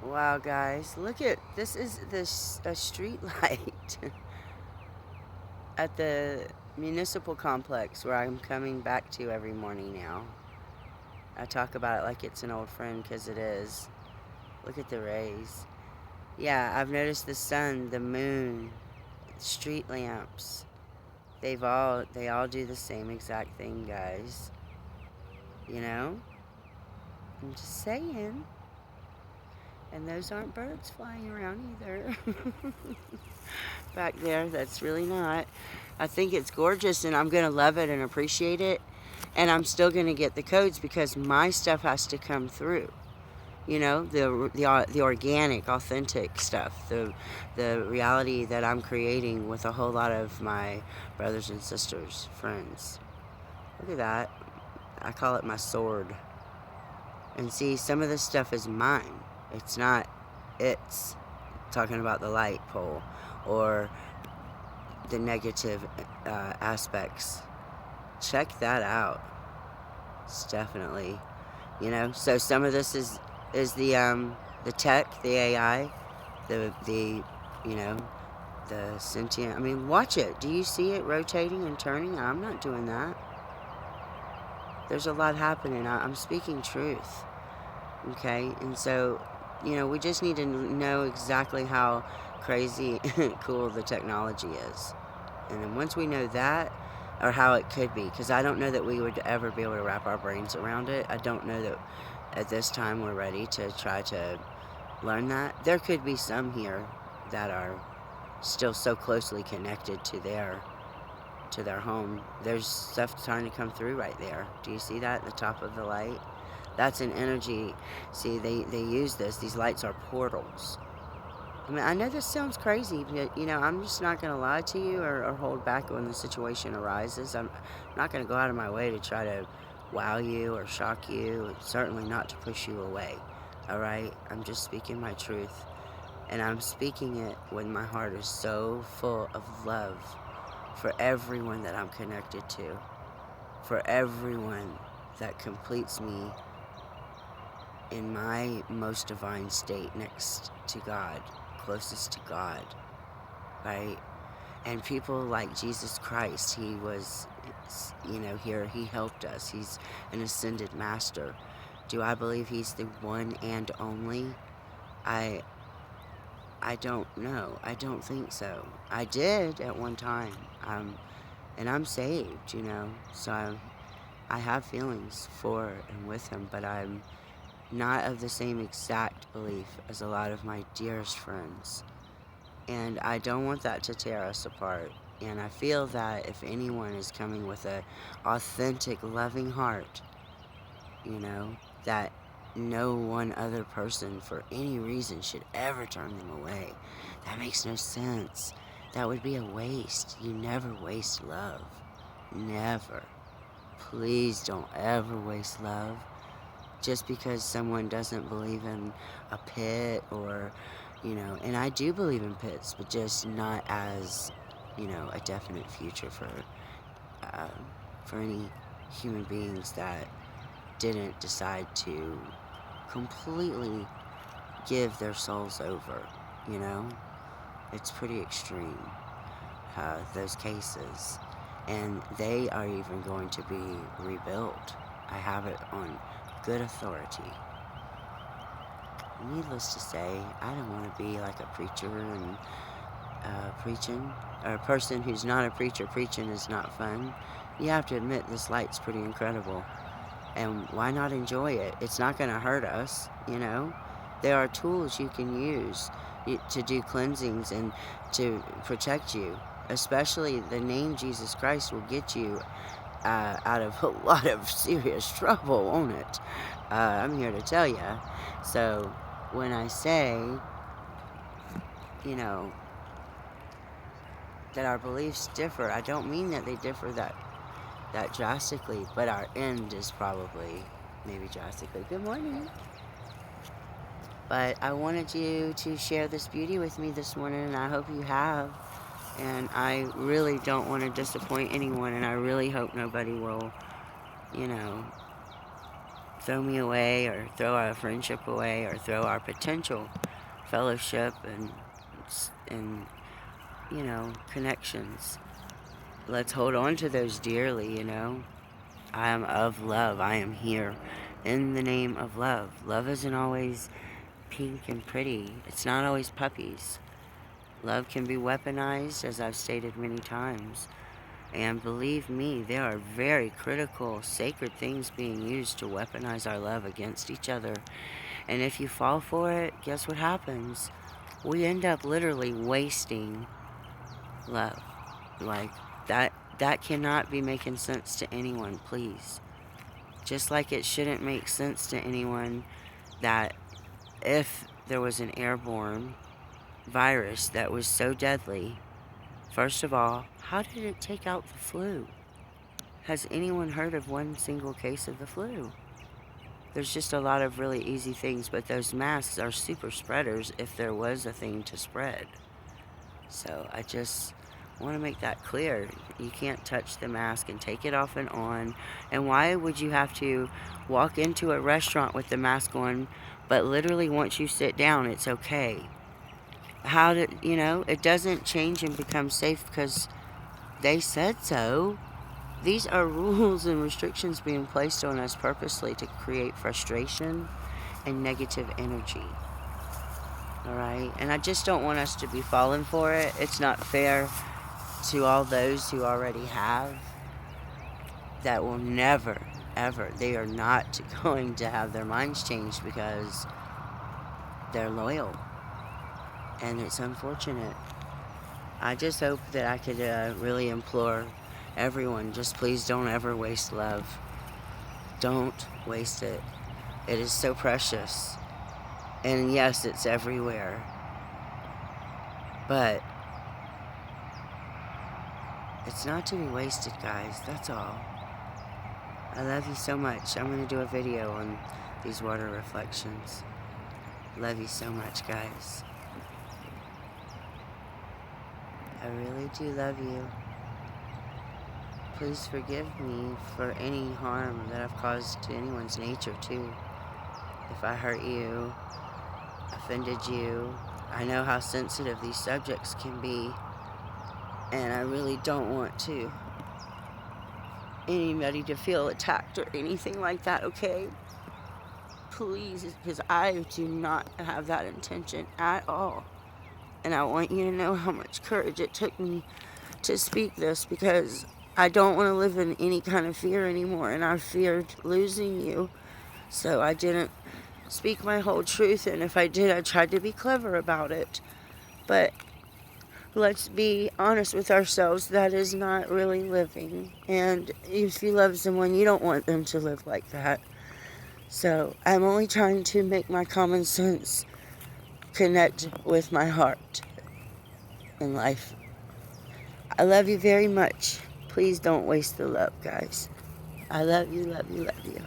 Wow, guys, look at this is a street light at the municipal complex where I'm coming back to every morning now. I talk about it like it's an old friend because it is. Look at the rays. Yeah, I've noticed the sun, the moon, street lamps. They all do the same exact thing, guys. You know? I'm just saying. And those aren't birds flying around either. Back there, that's really not. I think it's gorgeous and I'm going to love it and appreciate it. And I'm still going to get the codes because my stuff has to come through. You know, the organic, authentic stuff, the reality that I'm creating with a whole lot of my brothers and sisters, friends. Look at that. I call it my sword. And see, some of this stuff is mine. It's not, it's talking about the light pole or the negative aspects. Check that out. It's definitely, So some of this is the tech, the AI, the you know the sentient. I mean, watch it. Do you see it rotating and turning? I'm not doing that. There's a lot happening. I'm speaking truth. Okay, and so we just need to know exactly how crazy cool the technology is. And then once we know that, or how it could be, because I don't know that we would ever be able to wrap our brains around it. I don't know that at this time we're ready to try to learn that. There could be some here that are still so closely connected to their home. There's stuff starting to come through right there. Do you see that at the top of the light? That's an energy. See, they use this. These lights are portals. I mean, I know this sounds crazy, but I'm just not going to lie to you or hold back when the situation arises. I'm not going to go out of my way to try to wow you or shock you, certainly not to push you away. All right? I'm just speaking my truth. And I'm speaking it when my heart is so full of love for everyone that I'm connected to, for everyone that completes me in my most divine state next to God, closest to God, right? And people like Jesus Christ, he was, here, he helped us. He's an ascended master. Do I believe he's the one and only? I I don't know. I don't think so. I did at one time. And I'm saved, so I have feelings for and with him, but I'm not of the same exact belief as a lot of my dearest friends. And I don't want that to tear us apart. And I feel that if anyone is coming with a authentic, loving heart, you know, that no one other person for any reason should ever turn them away. That makes no sense. That would be a waste. You never waste love. Never. Please don't ever waste love just because someone doesn't believe in a pit or, and I do believe in pits, but just not as, a definite future uh, for any human beings that didn't decide to completely give their souls over, you know? It's pretty extreme, those cases. And they are even going to be rebuilt. I have it on good authority. Needless to say, I don't want to be like a preacher and preaching, or a person who's not a preacher preaching is not fun. You have to admit this light's pretty incredible. And why not enjoy it? It's not going to hurt us, There are tools you can use to do cleansings and to protect you. Especially the name Jesus Christ will get you out of a lot of serious trouble, won't it? I'm here to tell you. So when I say, you know, that our beliefs differ, I don't mean that they differ that drastically, but our end is probably maybe drastically. Good morning. But I wanted you to share this beauty with me this morning, and I hope you have. And I really don't want to disappoint anyone, and I really hope nobody will, you know, throw me away or throw our friendship away or throw our potential fellowship and connections. Let's hold on to those dearly, I am of love. I am here in the name of love. Love isn't always pink and pretty. It's not always puppies. Love can be weaponized, as I've stated many times. And believe me, there are very critical, sacred things being used to weaponize our love against each other. And if you fall for it, guess what happens? We end up literally wasting love. Like, that cannot be making sense to anyone, please. Just like it shouldn't make sense to anyone that if there was an airborne virus that was so deadly, first of all, how did it take out the flu? Has anyone heard of one single case of the flu? There's just a lot of really easy things, but those masks are super spreaders if there was a thing to spread. So I just want to make that clear. You can't touch the mask and take it off and on. And why would you have to walk into a restaurant with the mask on, but literally once you sit down, it's okay? It doesn't change and become safe because they said so. These are rules and restrictions being placed on us purposely to create frustration and negative energy. Alright? And I just don't want us to be falling for it. It's not fair to all those who already have. That will never, ever, they are not going to have their minds changed because they're loyal. And it's unfortunate. I just hope that I could really implore everyone, just please don't ever waste love. Don't waste it. It is so precious. And yes, it's everywhere. But it's not to be wasted, guys. That's all. I love you so much. I'm going to do a video on these water reflections. Love you so much, guys. I really do love you. Please forgive me for any harm that I've caused to anyone's nature, too. If I hurt you, offended you, I know how sensitive these subjects can be, and I really don't want anybody to feel attacked or anything like that, okay? Please, because I do not have that intention at all. And I want you to know how much courage it took me to speak this, because I don't want to live in any kind of fear anymore, and I feared losing you. So I didn't speak my whole truth, and if I did, I tried to be clever about it. But let's be honest with ourselves, that is not really living. And if you love someone, you don't want them to live like that. So I'm only trying to make my common sense connect with my heart in life. I love you very much. Please don't waste the love, guys. I love you, love you, love you.